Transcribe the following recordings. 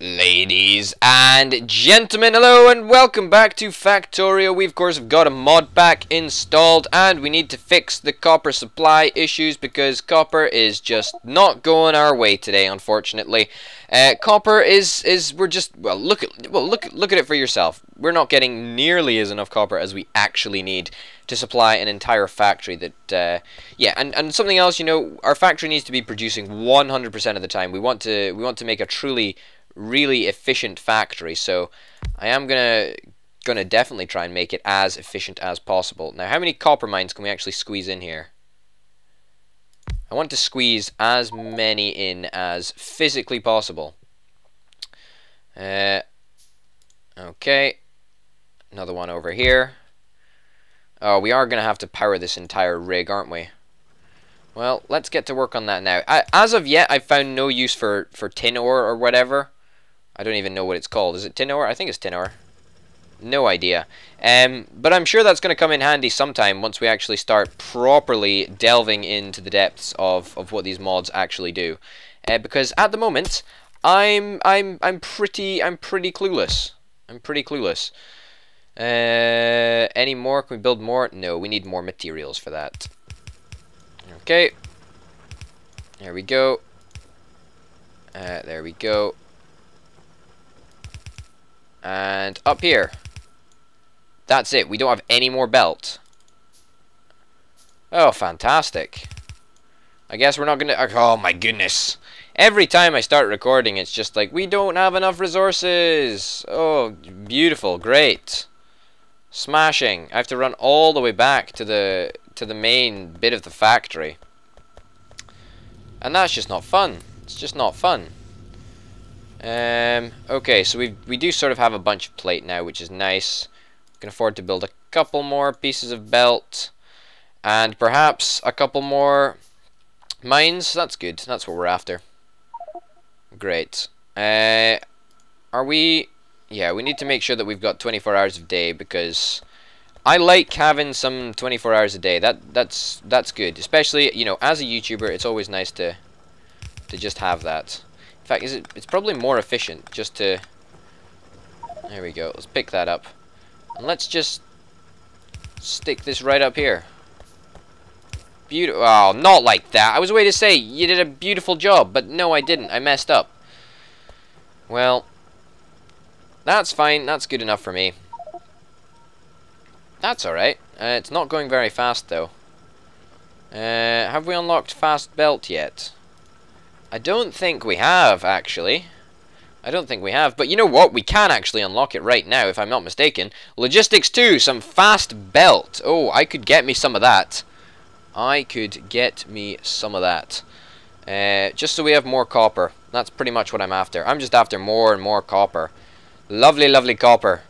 Ladies and gentlemen, hello and welcome back to Factorio. We of course have got a mod pack installed and we need to fix the copper supply issues because copper is just not going our way today, unfortunately. Copper we're just look at it for yourself. We're not getting nearly as enough copper as we actually need to supply an entire factory. Yeah, and something else, you know, our factory needs to be producing 100% of the time. We want to make a truly really efficient factory, so I am gonna definitely try and make it as efficient as possible. Now, how many copper mines can we actually squeeze in here? I want to squeeze as many in as physically possible. Okay, another one over here. Oh, we are gonna have to power this entire rig, aren't we? Well, let's get to work on that now. As of yet, I've found no use for tin ore or whatever. I don't even know what it's called. Is it tin ore? I think it's tin ore. No idea. But I'm sure that's going to come in handy sometime once we actually start properly delving into the depths of what these mods actually do. Because at the moment, I'm pretty clueless. I'm pretty clueless. Any more? Can we build more? No, we need more materials for that. Okay. There we go. There we go. And up here. That's it. We don't have any more belt. Oh, fantastic. I guess we're not gonna... Oh, my goodness. Every time I start recording, it's just like, we don't have enough resources. Oh, beautiful. Great. Smashing. I have to run all the way back to the main bit of the factory. And that's just not fun. It's just not fun. Okay, so we do sort of have a bunch of plate now, which is nice. We can afford to build a couple more pieces of belt. And perhaps a couple more mines. That's good. That's what we're after. Great. Are we... Yeah, we need to make sure that we've got 24 hours of day, because I like having some 24 hours a day. That's good. Especially, you know, as a YouTuber, it's always nice to just have that. In fact, it's probably more efficient just to... There we go. Let's pick that up. And let's just stick this right up here. Beautiful. Oh, not like that. I was waiting to say, you did a beautiful job, but no, I didn't. I messed up. Well, that's fine. That's good enough for me. That's alright. It's not going very fast, though. Have we unlocked fast belt yet? I don't think we have, actually. I don't think we have. But you know what? We can actually unlock it right now, if I'm not mistaken. Logistics 2, some fast belt. Oh, I could get me some of that. I could get me some of that. Just so we have more copper. That's pretty much what I'm after. I'm just after more and more copper. Lovely, lovely copper.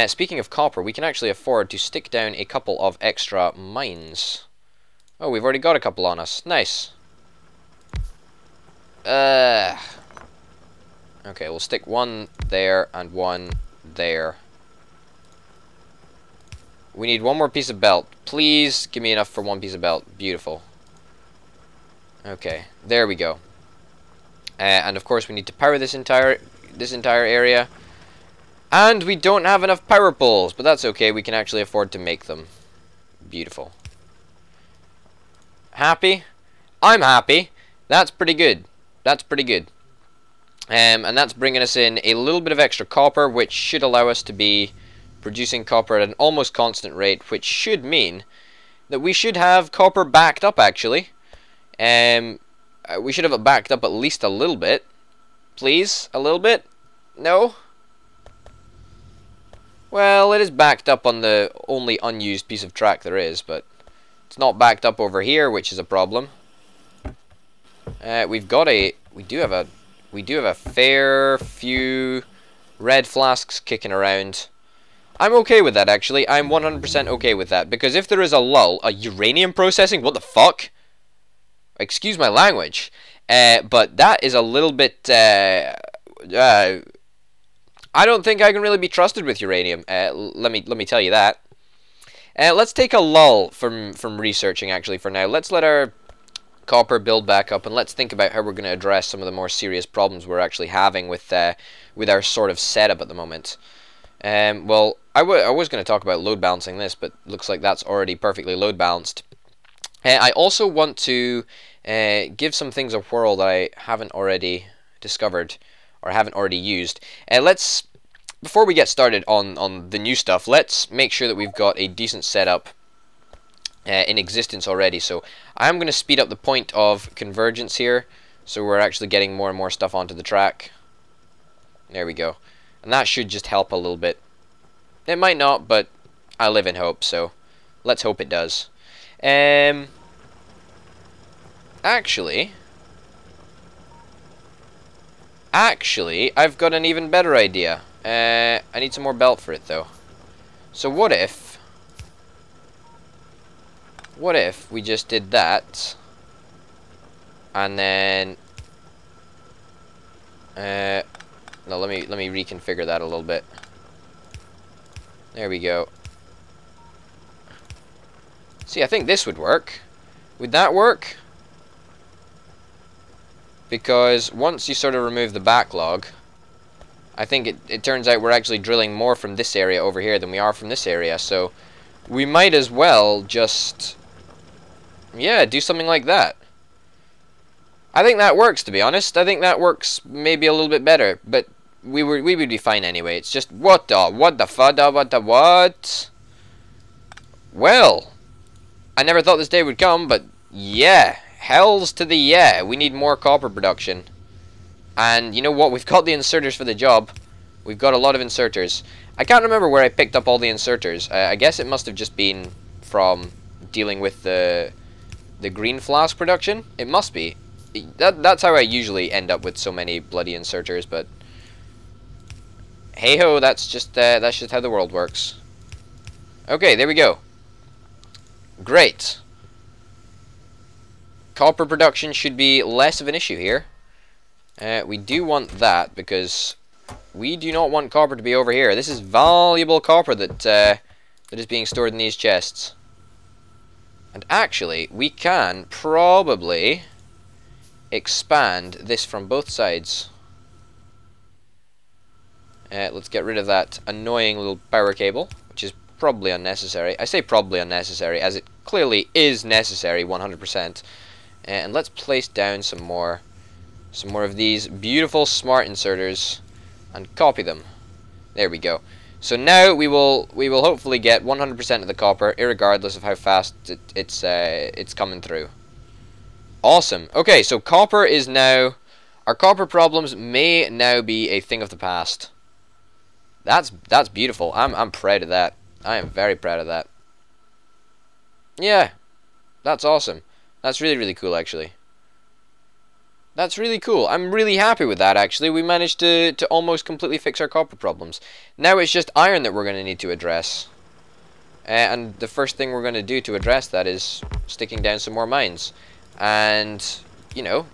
Speaking of copper, we can actually afford to stick down a couple of extra mines. Oh, we've already got a couple on us. Nice. Okay, we'll stick one there and one there. We need one more piece of belt. Please give me enough for one piece of belt. Beautiful. Okay, there we go. And of course we need to power this entire area. And we don't have enough power poles, but that's okay. We can actually afford to make them. Beautiful. Happy? I'm happy. That's pretty good. That's pretty good. And that's bringing us in a little bit of extra copper, which should allow us to be producing copper at an almost constant rate, which should mean that we should have copper backed up, actually. We should have it backed up at least a little bit. Please? A little bit? No? Well, it is backed up on the only unused piece of track there is, but it's not backed up over here, which is a problem. We do have a fair few red flasks kicking around. I'm okay with that, actually. I'm 100% okay with that, because if there is a lull, a uranium processing, what the fuck? Excuse my language, but that is a little bit. I don't think I can really be trusted with uranium. Let me tell you that. Let's take a lull from researching, actually, for now. Let's let our copper, build back up, and let's think about how we're going to address some of the more serious problems we're actually having with our sort of setup at the moment. Well, I was going to talk about load balancing this, but looks like that's already perfectly load balanced. I also want to give some things a whirl that I haven't already discovered or haven't already used. Before we get started on the new stuff, let's make sure that we've got a decent setup in existence already. So I'm going to speed up the point of convergence here, so we're actually getting more and more stuff onto the track. There we go. And that should just help a little bit. It might not, but I live in hope, so let's hope it does. Actually, I've got an even better idea. I need some more belt for it, though. So what if we just did that, and then no, let me reconfigure that a little bit. There we go. See, I think this would work. Would that work? Because once you sort of remove the backlog, I think it turns out we're actually drilling more from this area over here than we are from this area, so we might as well just, yeah, do something like that. I think that works, to be honest. I think that works maybe a little bit better, but we would be fine anyway. It's just, what the fudda, what the what? Well, I never thought this day would come, but yeah, hells to the yeah. We need more copper production. And you know what? We've got the inserters for the job. We've got a lot of inserters. I can't remember where I picked up all the inserters. I guess it must have just been from dealing with the green flask production. It must be. That's how I usually end up with so many bloody inserters, but hey ho, that's just how the world works. Okay, there we go. Great. Copper production should be less of an issue here. We do want that because we do not want copper to be over here. This is valuable copper that is being stored in these chests. And actually, we can probably expand this from both sides. Let's get rid of that annoying little power cable, which is probably unnecessary. I say probably unnecessary, as it clearly is necessary 100%. And let's place down some more of these beautiful smart inserters and copy them. There we go. So now we will hopefully get 100% of the copper, irregardless of how fast it's coming through. Awesome. Okay, so copper is now, our copper problems may now be a thing of the past. That's beautiful. I'm proud of that. I am very proud of that. Yeah, that's awesome. That's really, really cool, actually. That's really cool. I'm really happy with that, actually. We managed to almost completely fix our copper problems. Now it's just iron that we're going to need to address. And the first thing we're going to do to address that is sticking down some more mines. And, you know,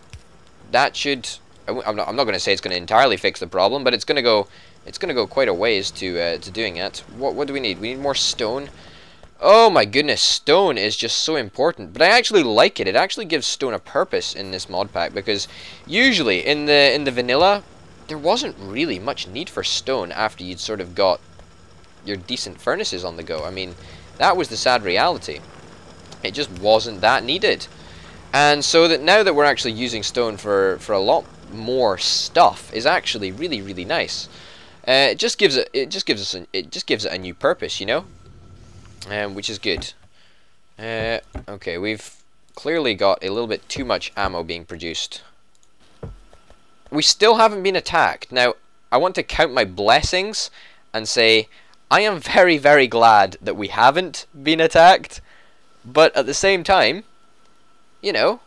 that should... I'm not going to say it's going to entirely fix the problem, but it's going to go quite a ways to doing it. What do we need? We need more stone. Oh my goodness, stone is just so important. But I actually like it. It actually gives stone a purpose in this mod pack, because usually in the vanilla there wasn't really much need for stone after you'd sort of got your decent furnaces on the go. I mean, that was the sad reality. It just wasn't that needed. And so that now that we're actually using stone for a lot more stuff is actually really, really nice. It just gives it a new purpose, you know? Which is good. Okay, we've clearly got a little bit too much ammo being produced. We still haven't been attacked. Now, I want to count my blessings and say I am very, very glad that we haven't been attacked. But at the same time, you know,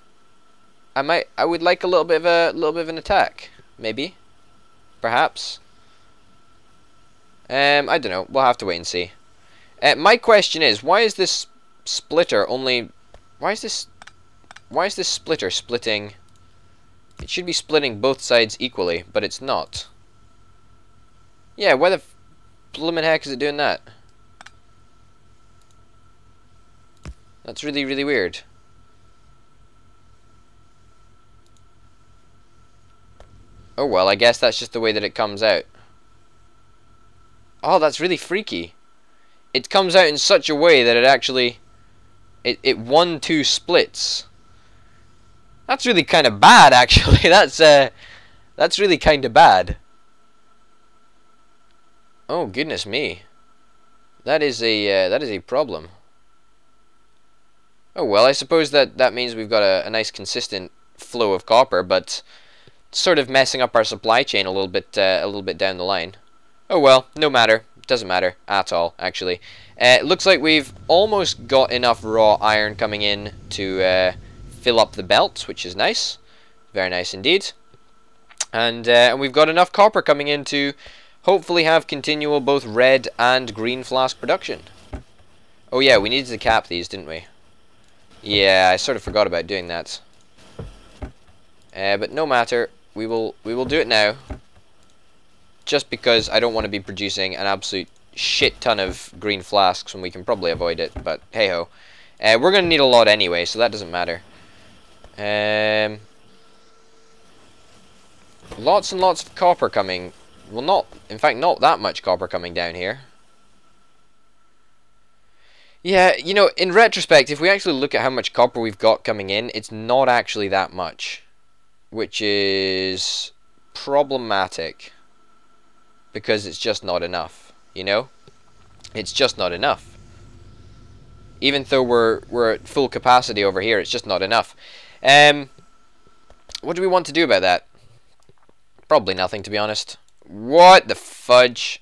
I would like a little bit of an attack, maybe, perhaps. I don't know. We'll have to wait and see. My question is, why is this splitter only... Why is this splitter splitting... It should be splitting both sides equally, but it's not. Yeah, why the bloomin' heck is it doing that? That's really, really weird. Oh well, I guess that's just the way that it comes out. Oh, that's really freaky. It comes out in such a way that it actually... It 1-2 splits. That's really kind of bad, actually. That's really kind of bad. Oh, goodness me. That is a problem. Oh well, I suppose that means we've got a nice consistent flow of copper, but sort of messing up our supply chain a little bit down the line. Oh well, no matter. Doesn't matter at all, actually. It looks like we've almost got enough raw iron coming in to fill up the belt, which is nice. Very nice indeed. And we've got enough copper coming in to hopefully have continual both red and green flask production. Oh yeah, we needed to cap these, didn't we? Yeah, I sort of forgot about doing that. But no matter, we will do it now. Just because I don't want to be producing an absolute shit ton of green flasks when we can probably avoid it, but hey ho. We're going to need a lot anyway, so that doesn't matter. Lots and lots of copper coming. Well, in fact, not that much copper coming down here. Yeah, you know, in retrospect, if we actually look at how much copper we've got coming in, it's not actually that much. Which is problematic. Because it's just not enough, you know? It's just not enough. Even though we're at full capacity over here, it's just not enough. What do we want to do about that? Probably nothing, to be honest. What the fudge?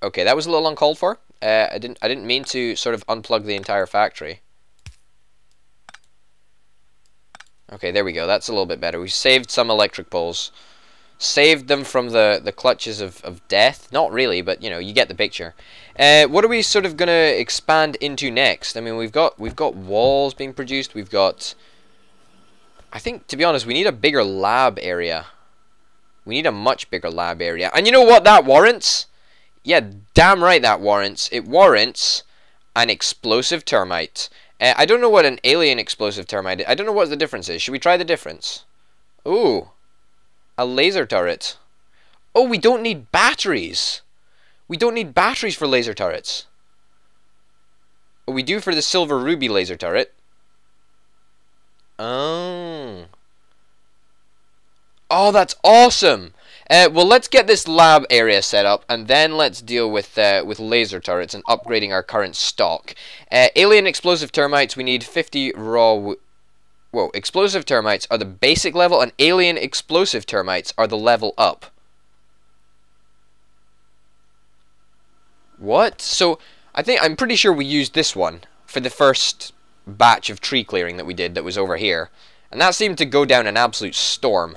Okay, that was a little uncalled for. I didn't mean to sort of unplug the entire factory. Okay, there we go. That's a little bit better. We saved some electric poles. Saved them from the clutches of death. Not really, but you know, you get the picture. What are we sort of gonna expand into next? I mean, we've got walls being produced. We've got... I think, to be honest, we need a bigger lab area. We need a much bigger lab area. And you know what that warrants? Yeah, damn right that warrants. It warrants an explosive termite. I don't know what an alien explosive termite is. I don't know what the difference is. Should we try the difference? Ooh. A laser turret. Oh, we don't need batteries. We don't need batteries for laser turrets. Oh, we do for the silver ruby laser turret. Oh. Oh, that's awesome. Well, let's get this lab area set up, and then let's deal with laser turrets and upgrading our current stock. Alien explosive termites, we need 50 raw... Whoa, explosive termites are the basic level, and alien explosive termites are the level up. What? So, I'm pretty sure we used this one for the first batch of tree clearing that we did that was over here. And that seemed to go down an absolute storm.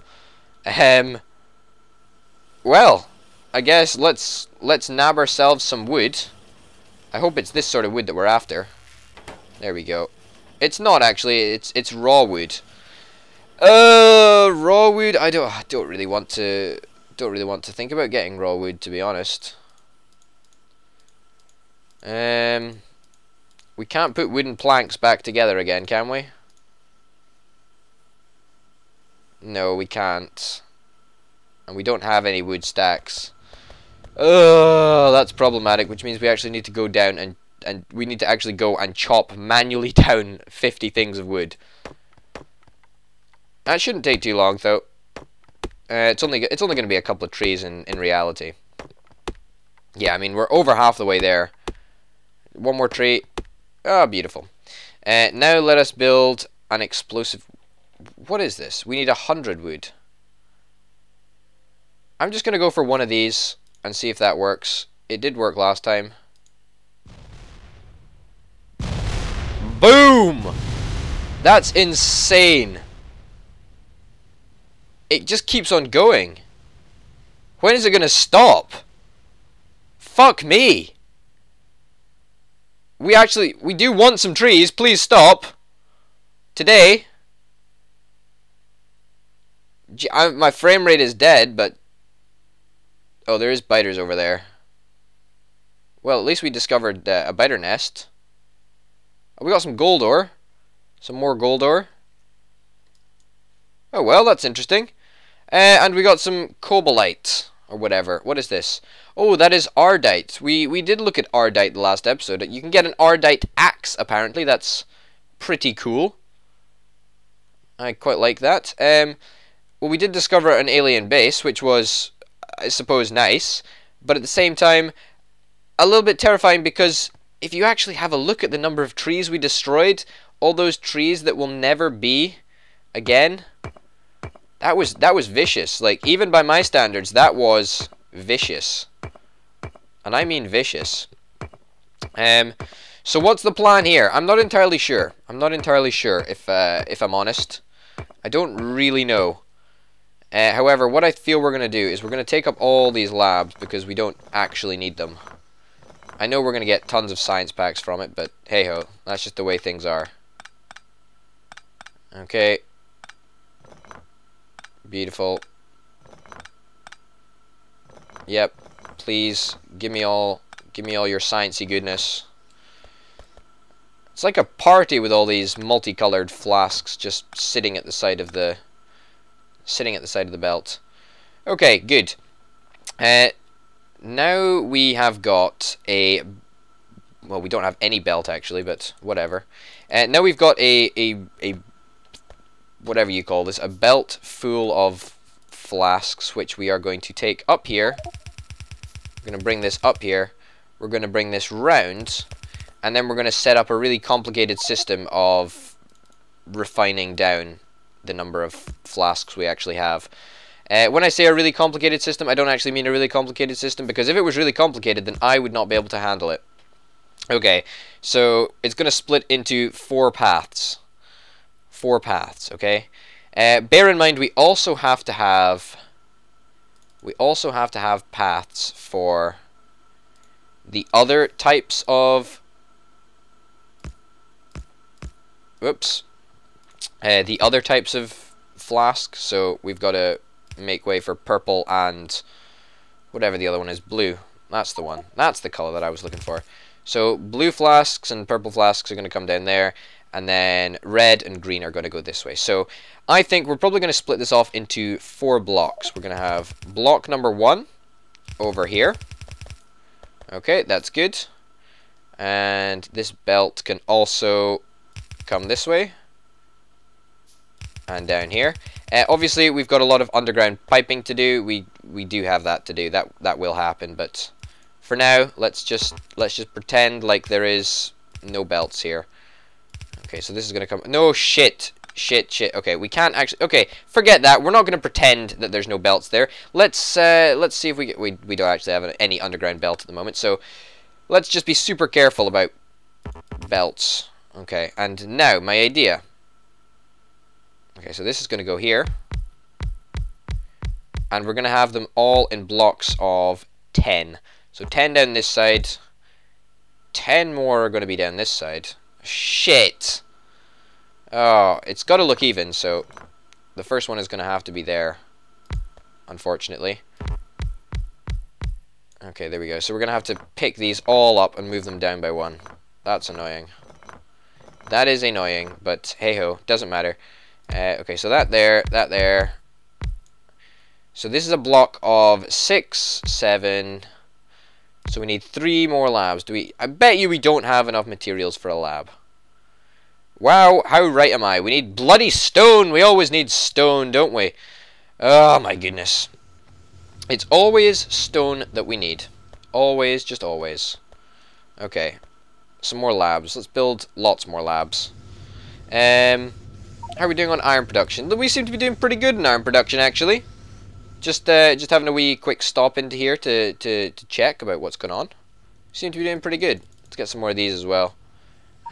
Well, I guess let's nab ourselves some wood. I hope it's this sort of wood that we're after. There we go. It's not actually. It's raw wood. Raw wood. I don't really want to think about getting raw wood, to be honest. We can't put wooden planks back together again, can we? No, we can't. And we don't have any wood stacks. Oh, that's problematic, which means we actually need to go down and we need to actually go and chop manually down 50 things of wood. That shouldn't take too long, though. It's only going to be a couple of trees in reality. Yeah, I mean, we're over half the way there. One more tree. Ah, beautiful. Now let us build an explosive... What is this? We need 100 wood. I'm just going to go for one of these and see if that works. It did work last time. Boom! That's insane. It just keeps on going. When is it going to stop? Fuck me. We do want some trees. Please stop. Today. My frame rate is dead, but... Oh, there is biters over there. Well, at least we discovered a biter nest. Oh, we got some gold ore. Some more gold ore. Oh, well, that's interesting. And we got some cobalite, or whatever. What is this? Oh, that is ardite. We did look at ardite the last episode. You can get an ardite axe, apparently. That's pretty cool. I quite like that. Well, we did discover an alien base, which was, I suppose, nice. But at the same time, a little bit terrifying, because if you actually have a look at the number of trees we destroyed, all those trees that will never be again, that was vicious. Like, even by my standards, that was vicious. And I mean vicious. So what's the plan here? I'm not entirely sure. I'm not entirely sure, if I'm honest. I don't really know. However, what I feel we're going to do is we're going to take up all these labs because we don't actually need them. I know we're going to get tons of science packs from it, but hey-ho, that's just the way things are. Okay. Beautiful. Yep. Please give me all your sciencey goodness. It's like a party with all these multicolored flasks just sitting at the side of the belt. Okay, good. Now we have got a, well, we don't have any belt actually, but whatever. Now we've got a whatever you call this, a belt full of flasks, which we are going to take up here. We're going to bring this up here. We're going to bring this round, and then we're going to set up a really complicated system of refining down the number of flasks we actually have. When I say a really complicated system, I don't actually mean a really complicated system, because if it was really complicated, then I would not be able to handle it. Okay, so it's going to split into 4 paths. 4 paths, okay? Bear in mind, we also have to have paths for the other types of, the other types of flasks. So we've got to make way for purple and whatever the other one is, blue. That's the one. That's the color that I was looking for. So blue flasks and purple flasks are going to come down there, and then red and green are going to go this way. So I think we're probably going to split this off into 4 blocks. We're going to have block number 1 over here. Okay, that's good. And this belt can also come this way and down here. Obviously, we've got a lot of underground piping to do. We do have that to do. That will happen. But for now, let's just pretend like there is no belts here. Okay, so this is gonna come. No, shit. Okay, we can't actually. Okay, forget that. We're not gonna pretend that there's no belts there. Let's see if we don't actually have any underground belt at the moment. So let's just be super careful about belts. Okay, and now my idea. Okay, so this is gonna go here, and we're gonna have them all in blocks of 10. So 10 down this side. 10 more are gonna be down this side. Shit. Oh, it's got to look even, so the first one is going to have to be there, unfortunately. Okay, there we go. So we're going to have to pick these all up and move them down by 1. That's annoying. That is annoying, but hey-ho, doesn't matter. Okay, so that there. So this is a block of 6, 7. So we need 3 more labs. I bet you we don't have enough materials for a lab. Wow, how right am I? We need bloody stone. We always need stone, don't we? Oh my goodness. It's always stone that we need. Always, just always. Okay. Some more labs. Let's build lots more labs. How are we doing on iron production? We seem to be doing pretty good in iron production, actually. Just having a wee quick stop into here to check about what's going on. Seem to be doing pretty good. Let's get some more of these as well.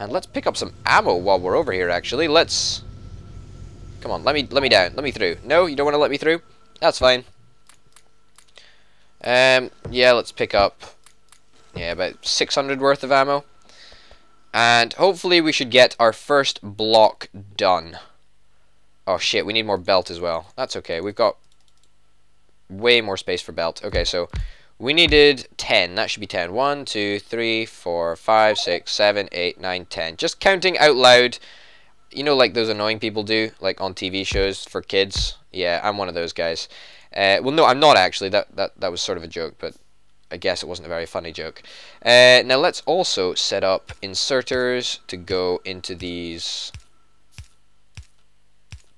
And let's pick up some ammo while we're over here, actually. Let's... Come on, let me down. Let me through. No, you don't want to let me through? That's fine. Yeah, let's pick up... Yeah, about 600 worth of ammo. And hopefully we should get our first block done. Oh, shit, we need more belt as well. That's okay. We've got way more space for belt. Okay, so... We needed 10. That should be 10. 1, 2, 3, 4, 5, 6, 7, 8, 9, 10. Just counting out loud. You know, like those annoying people do, like on TV shows for kids. Yeah, I'm one of those guys. Well, no, I'm not actually. That was sort of a joke, but I guess it wasn't a very funny joke. Now let's also set up inserters to go into these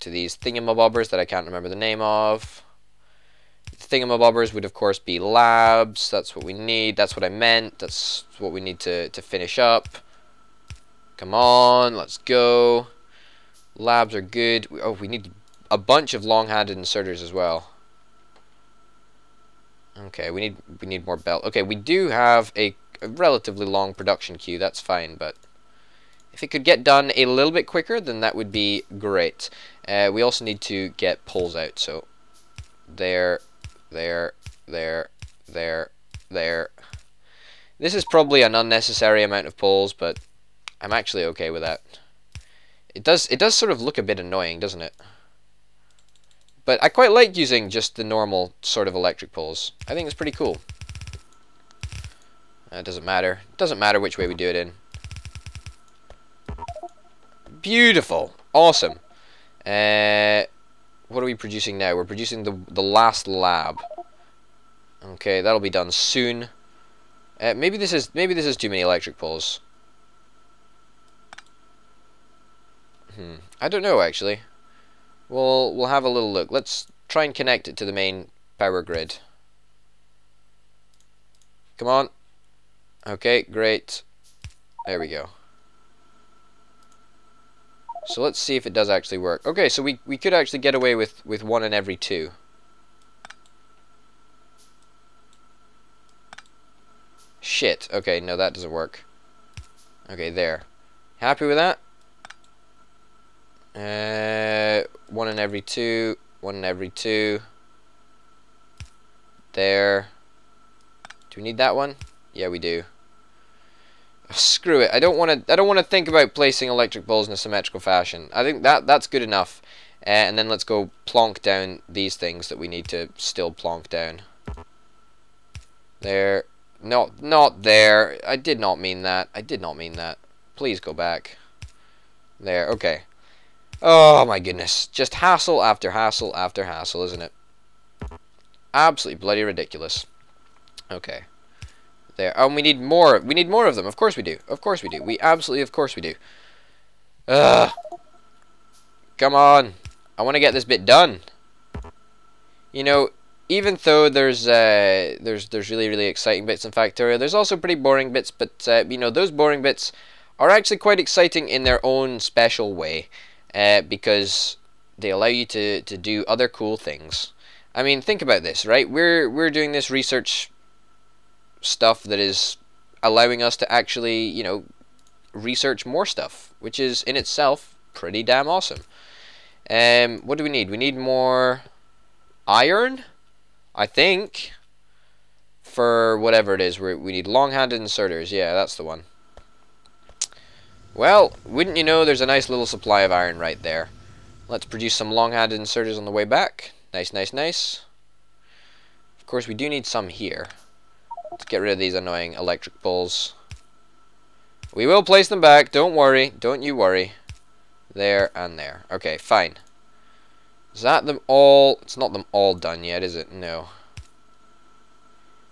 thingamabobbers that I can't remember the name of. Thingamabobbers would of course be labs. That's what we need. That's what I meant. That's what we need to finish up. Come on, let's go. Labs are good. We need a bunch of long-handed inserters as well. Okay, we need more belt. Okay, we do have a relatively long production queue. That's fine, but if it could get done a little bit quicker, then that would be great. We also need to get poles out. So there. This is probably an unnecessary amount of poles, but I'm actually okay with that. It does sort of look a bit annoying, doesn't it? But I quite like using just the normal sort of electric poles. I think it's pretty cool. It doesn't matter. It doesn't matter which way we do it in. Beautiful. Awesome. What are we producing now? We're producing the last lab. Okay, that'll be done soon. Maybe this is too many electric poles. I don't know actually. We'll have a little look. Let's try and connect it to the main power grid. Come on. Okay, great. There we go. So let's see if it does actually work. Okay, so we could actually get away with one in every two. Shit. Okay, no, that doesn't work. Okay, there. Happy with that? One in every two. One in every two. There. Do we need that one? Yeah, we do. Screw it. I don't want to think about placing electric poles in a symmetrical fashion. I think that's good enough. And then let's go plonk down these things that we need to still plonk down. There. Not there. I did not mean that. I did not mean that. Please go back. There. Okay. Oh my goodness. Just hassle after hassle after hassle, isn't it? Absolutely bloody ridiculous. Okay. There. Oh, we need more. We need more of them. Of course we do. Of course we do. We absolutely, of course we do. Ugh. Come on. I want to get this bit done. You know, even though there's really, really exciting bits in Factorio, there's also pretty boring bits, but, you know, those boring bits are actually quite exciting in their own special way, because they allow you to do other cool things. I mean, think about this, right? We're doing this research stuff that is allowing us to actually, you know, research more stuff, which is in itself pretty damn awesome. What do we need? We need more iron, I think, for whatever it is. We need long-handed inserters. Yeah, that's the one. Well, wouldn't you know, there's a nice little supply of iron right there. Let's produce some long-handed inserters on the way back. Nice, nice, nice. Of course, we do need some here. Let's get rid of these annoying electric poles. We will place them back. Don't worry. Don't you worry. There and there. Okay, fine. Is that them all? It's not them all done yet, is it? No.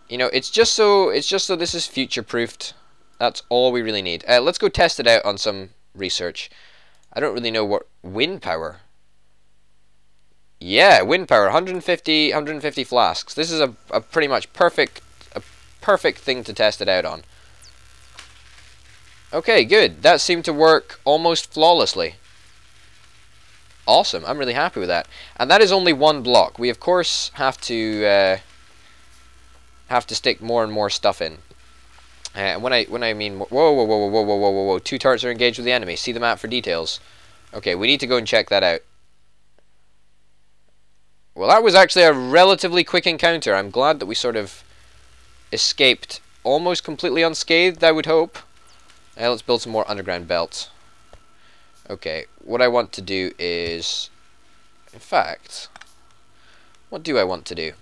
You know, it's just so this is future-proofed. That's all we really need. Let's go test it out on some research. I don't really know what wind power. Yeah, wind power. 150 flasks. This is a pretty much perfect thing to test it out on. Okay, good. That seemed to work almost flawlessly. Awesome. I'm really happy with that. And that is only one block. We of course have to stick more and more stuff in. When I mean whoa, 2 turrets are engaged with the enemy. See the map for details. Okay, we need to go and check that out. Well, that was actually a relatively quick encounter. I'm glad that we sort of escaped almost completely unscathed, I would hope. Let's build some more underground belts. Okay, what I want to do is, in fact, what do I want to do?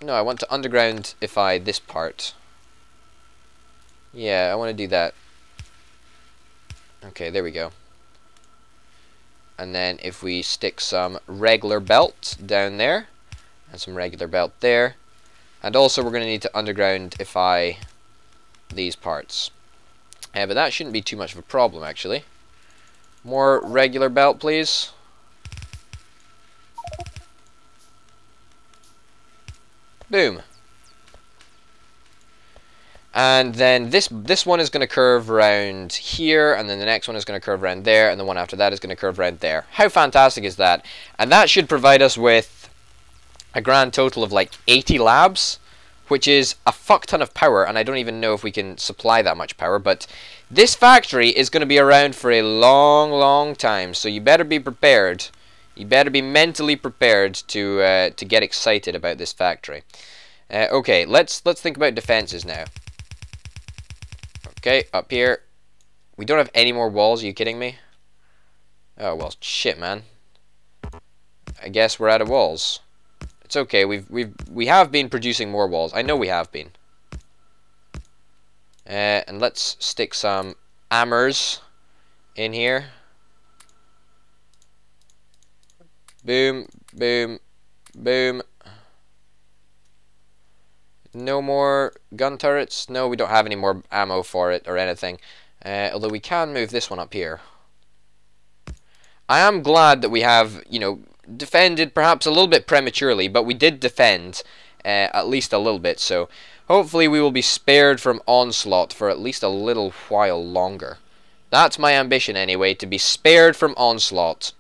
No, I want to undergroundify this part. Yeah, I want to do that. Okay, there we go. And then if we stick some regular belt down there, and some regular belt there, and also we're going to need to undergroundify these parts. But that shouldn't be too much of a problem, actually. More regular belt, please. Boom. And then this one is going to curve around here, and then the next one is going to curve around there, and the one after that is going to curve around there. How fantastic is that? And that should provide us with a grand total of like 80 labs, which is a fuck ton of power, and I don't even know if we can supply that much power, but this factory is going to be around for a long, long time, so you better be prepared. You better be mentally prepared to get excited about this factory. Okay, let's think about defenses now. Okay, up here. We don't have any more walls, are you kidding me? Oh, well, shit, man. I guess we're out of walls. It's okay, we have been producing more walls. I know we have been. And let's stick some hammers in here. Boom, boom, boom. No more gun turrets. No, we don't have any more ammo for it or anything. Although we can move this one up here. I am glad that we have, you know, defended perhaps a little bit prematurely, but we did defend at least a little bit. So hopefully we will be spared from onslaught for at least a little while longer. That's my ambition anyway, to be spared from onslaught.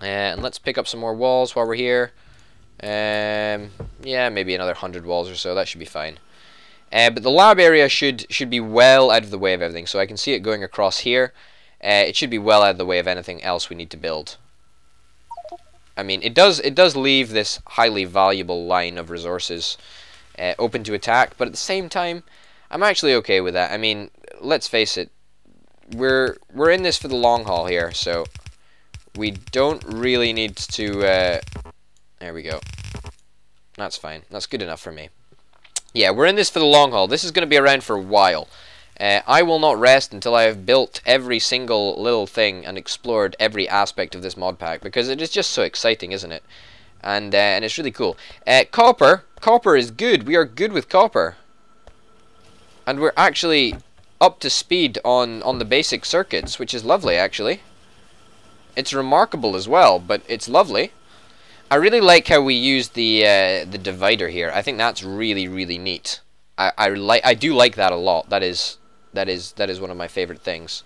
And let's pick up some more walls while we're here. Yeah, maybe another 100 walls or so. That should be fine. But the lab area should be well out of the way of everything. So I can see it going across here. It should be well out of the way of anything else we need to build. I mean, it does leave this highly valuable line of resources open to attack, but at the same time, I'm actually okay with that. I mean, let's face it, we're in this for the long haul here, so we don't really need to. There we go. That's fine. That's good enough for me. Yeah, we're in this for the long haul. This is going to be around for a while. I will not rest until I have built every single little thing and explored every aspect of this mod pack, because it is just so exciting, isn't it? And it's really cool. Copper is good. We are good with copper. And we're actually up to speed on the basic circuits, which is lovely, actually. It's remarkable as well, but it's lovely. I really like how we use the divider here. I think that's really, really neat. I do like that a lot. That is one of my favorite things.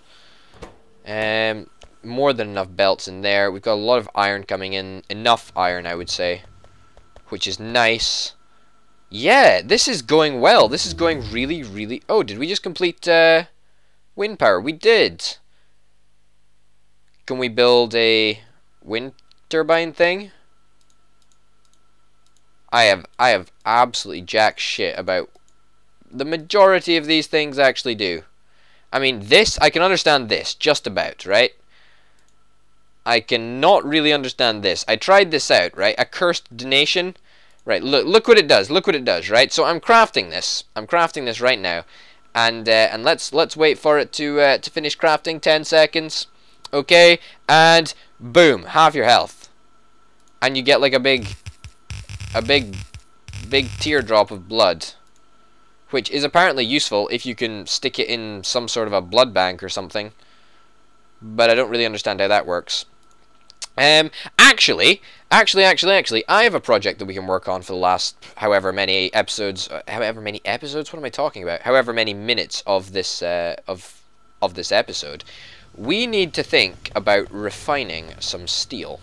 More than enough belts in there. We've got a lot of iron coming in. Enough iron, I would say, which is nice. Yeah, this is going well. This is going really, really... Oh, did we just complete wind power? We did. Can we build a wind turbine thing? I have absolutely jack shit about the majority of these things actually do. I mean, this, I can understand this, just about, right? I cannot really understand this. I tried this out, right? A cursed donation. Right, look what it does. Look what it does, right? So I'm crafting this. I'm crafting this right now. And let's wait for it to finish crafting. 10 seconds. Okay, and boom, half your health. And you get like a big teardrop of blood, which is apparently useful if you can stick it in some sort of a blood bank or something. But I don't really understand how that works. Actually, I have a project that we can work on for the last however many episodes. What am I talking about? However many minutes of this of this episode. We need to think about refining some steel.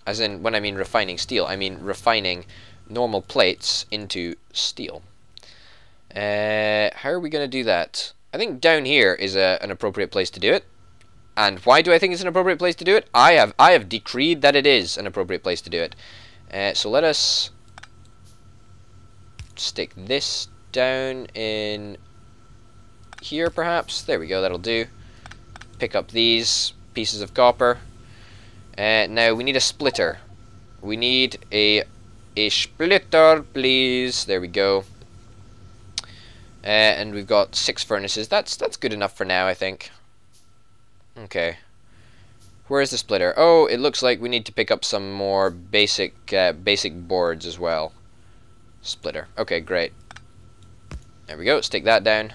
As in, when I mean refining steel, I mean refining normal plates into steel. How are we going to do that? I think down here is an appropriate place to do it. And why do I think it's an appropriate place to do it? I have decreed that it is an appropriate place to do it. So let us stick this down in here, perhaps. There we go, that'll do. Pick up these pieces of copper. Now we need a splitter. We need a splitter, please. There we go. And we've got 6 furnaces. That's good enough for now, I think. Okay. Where is the splitter? Oh, it looks like we need to pick up some more basic boards as well. Splitter. Okay, great. There we go. Stick that down.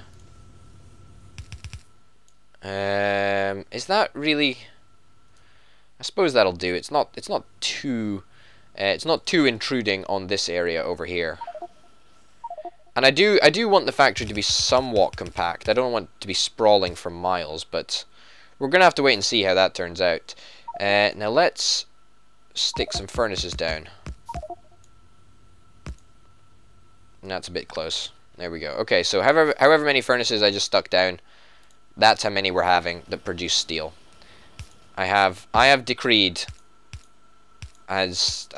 Is that really? I suppose that'll do. It's not too intruding on this area over here. And I do want the factory to be somewhat compact. I don't want it to be sprawling for miles, but we're gonna have to wait and see how that turns out. Now let's stick some furnaces down. And that's a bit close. There we go. Okay, so however many furnaces I just stuck down, that's how many we're having that produce steel. I have decreed, as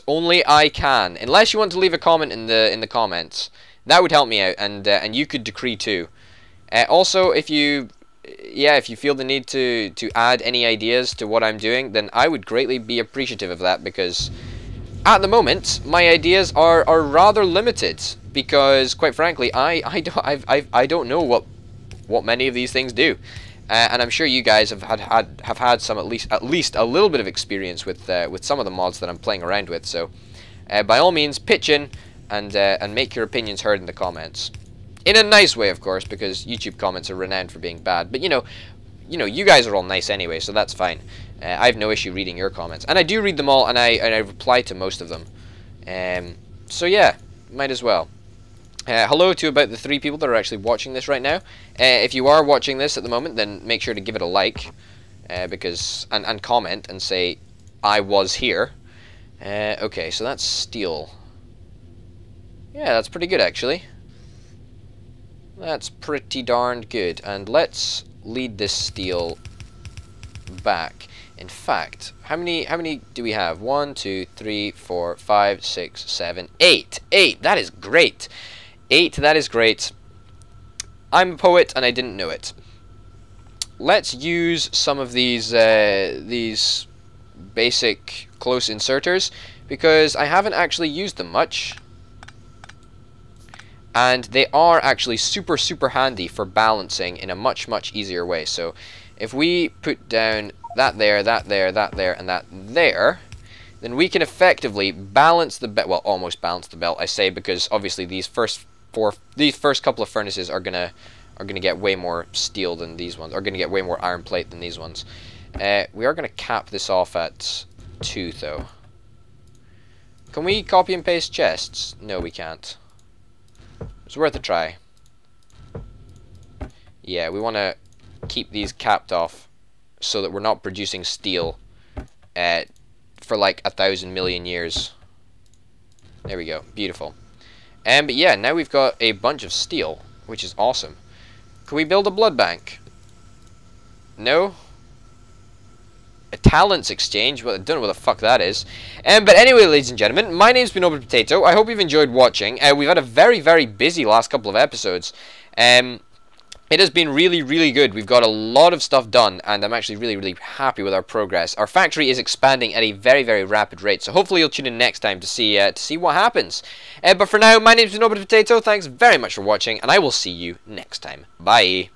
only I can. Unless you want to leave a comment in the comments, that would help me out, and you could decree too. Also, if you feel the need to add any ideas to what I'm doing, then I would greatly be appreciative of that, because at the moment my ideas are rather limited, because quite frankly I don't know what many of these things do. And I'm sure you guys have had some at least a little bit of experience with some of the mods that I'm playing around with. So by all means, pitch in and make your opinions heard in the comments, in a nice way, of course, because YouTube comments are renowned for being bad. But you know, you guys are all nice anyway, so that's fine. I have no issue reading your comments, and I do read them all, and I reply to most of them. So yeah, might as well. Hello to about the 3 people that are actually watching this right now. If you are watching this at the moment, then make sure to give it a like, and comment and say I was here. Okay, so that's steel. Yeah, that's pretty good actually. That's pretty darned good. And let's lead this steel back. In fact, how many do we have? 1, 2, 3, 4, 5, 6, 7, 8. 8. That is great. 8, that is great. I'm a poet and I didn't know it. Let's use some of these basic close inserters, because I haven't actually used them much. And they are actually super handy for balancing in a much easier way. So if we put down that there, that there, that there, and that there, then we can effectively balance the belt. Well, almost balance the belt, I say, because obviously these first couple of furnaces are gonna get way more steel than these ones. Are gonna get way more iron plate than these ones. We are gonna cap this off at 2 though. Can we copy and paste chests? No, we can't. It's worth a try. Yeah, we want to keep these capped off so that we're not producing steel for like 1,000 million years. There we go. Beautiful. But yeah, now we've got a bunch of steel, which is awesome. Can we build a blood bank? No? A talents exchange? Well, I don't know what the fuck that is. But anyway, ladies and gentlemen, my name's been Open Potato. I hope you've enjoyed watching. We've had a very busy last couple of episodes. It has been really good. We've got a lot of stuff done, and I'm actually really happy with our progress. Our factory is expanding at a very rapid rate, so hopefully you'll tune in next time to see what happens. But for now, my name's been Open Potato. Thanks very much for watching, and I will see you next time. Bye.